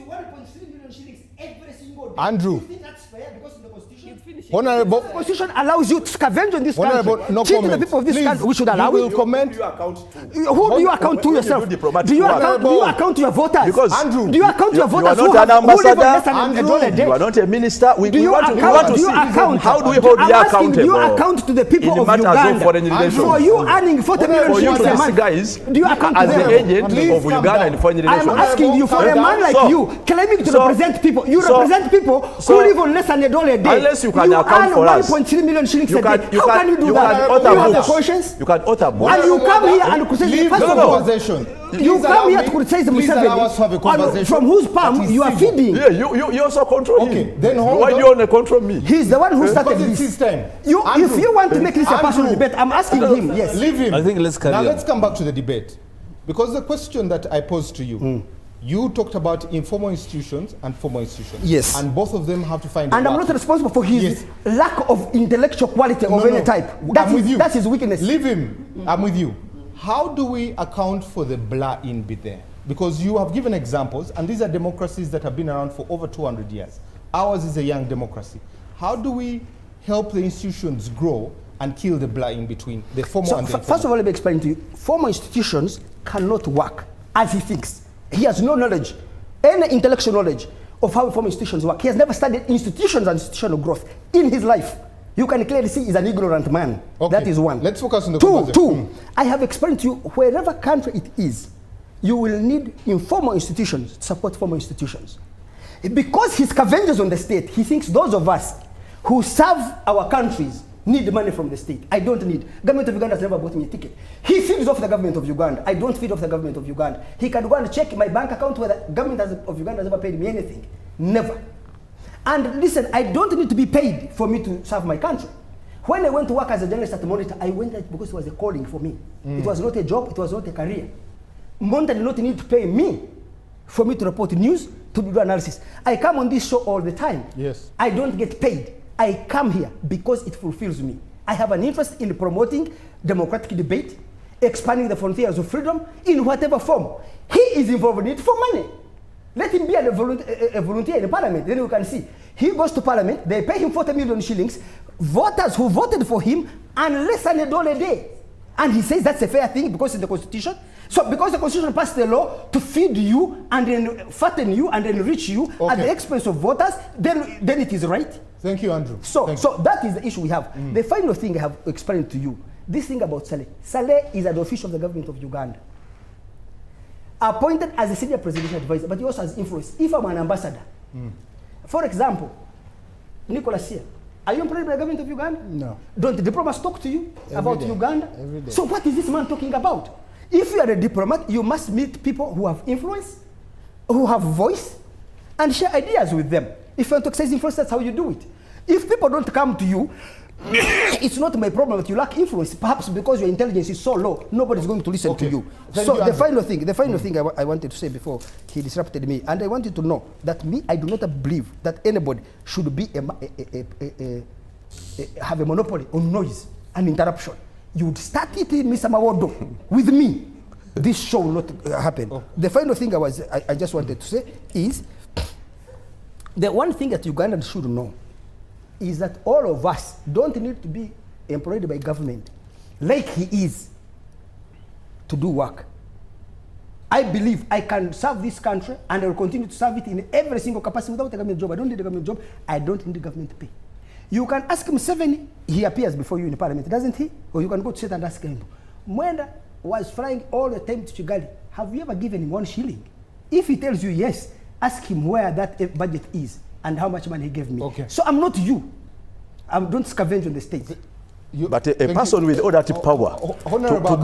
1.3 million shillings every single day. Andrew. You think that's fair because of the Constitution? Honorable, The Constitution allows you to scavenge on this country. no Cheat comment. the people of this Please, country. We should allow you will it. comment. Who do you account to yourself? Do you account to your voters? Because Andrew, do you account to your voters you are not an ambassador. You You are not a minister. We want to see how do we hold you accountable? Do you account to the people of Uganda? For you earning 40 million For you shillings a to month, guys, do you account as to the them? agent of Uganda in foreign relations. I'm asking you, for a man like you, claiming to represent people, you represent people who live on less than $1 a day. Unless you can account for us. 1.3 million shillings a day. How can you do you that? Can You have the books. conscience? You can author books. And you come here and criticize. First of all, you come here to criticize Museveni, from whose palm you are feeding. Yeah, you also control him. Then why do you want to control me? He's the one who started this. If you want to make this a personal debate, I'm asking him. Yes. Leave him. I think let's carry on. Let's come back to the debate, because the question that I posed to you. You talked about informal institutions and formal institutions. Yes. And both of them have to find And I'm not responsible for his lack of intellectual quality of any type. That's his weakness. Leave him. I'm with you. How do we account for the blah in bit there? Because you have given examples, and these are democracies that have been around for over 200 years. Ours is a young democracy. How do we help the institutions grow and kill the blah in between the formal and the informal? First of all, let me explain to you. Formal institutions cannot work as he thinks. He has no knowledge, any intellectual knowledge of how formal institutions work. He has never studied institutions and institutional growth in his life. You can clearly see he's an ignorant man. Okay. That is one. Let's focus on the Two, I have explained to you, wherever country it is, you will need informal institutions to support formal institutions. Because he scavenges on the state, he thinks those of us who serve our countries need money from the state. I don't need. Government of Uganda has never bought me a ticket. He feeds off the government of Uganda. I don't feed off the government of Uganda. He can go and check my bank account where the government of Uganda has never paid me anything. Never. And listen, I don't need to be paid for me to serve my country. When I went to work as a journalist at the Monitor, I went there because it was a calling for me. It was not a job, it was not a career. Monitor did not need to pay me for me to report news, to do analysis. I come on this show all the time. Yes. I don't get paid. I come here because it fulfills me. I have an interest in promoting democratic debate, expanding the frontiers of freedom in whatever form. He is involved in it for money. Let him be a volunteer in the parliament, then you can see. He goes to parliament, they pay him 40 million shillings, voters who voted for him, and less than $1 a day. And he says that's a fair thing because it's the Constitution. So because the Constitution passed the law to feed you and then fatten you and enrich you at the expense of voters, then it is right. Thank you, Andrew. So that is the issue we have. The final thing I have explained to you, this thing about Saleh. Saleh is an official of the government of Uganda, appointed as a senior presidential advisor, but he also has influence. If I'm an ambassador, for example, Nicholas here, are you employed by the government of Uganda? No. Don't the diplomats talk to you about Uganda? Every day. So what is this man talking about? If you are a diplomat, you must meet people who have influence, who have voice, and share ideas with them. If you want to exercise influence, that's how you do it. If people don't come to you, it's not my problem that you lack influence. Perhaps because your intelligence is so low, nobody's going to listen to you. So the final thing I wanted to say before he disrupted me, and I want you to know that I do not believe that anybody should be have a monopoly on noise and interruption. You would start it, Mr. Mawodo, with me. This show will not happen. The final thing I just wanted to say is, the one thing that Ugandans should know is that all of us don't need to be employed by government like he is to do work. I believe I can serve this country and I will continue to serve it in every single capacity without a government job. I don't need a government job. I don't need government pay. You can ask Museveni, he appears before you in the parliament, doesn't he? Or you can go to sit and ask him. Mwenda was flying all the time to Kigali. Have you ever given him 1 shilling? If he tells you yes, ask him where that budget is and how much money he gave me. So I'm not you. I don't scavenge on the state. But a person with all that power to buy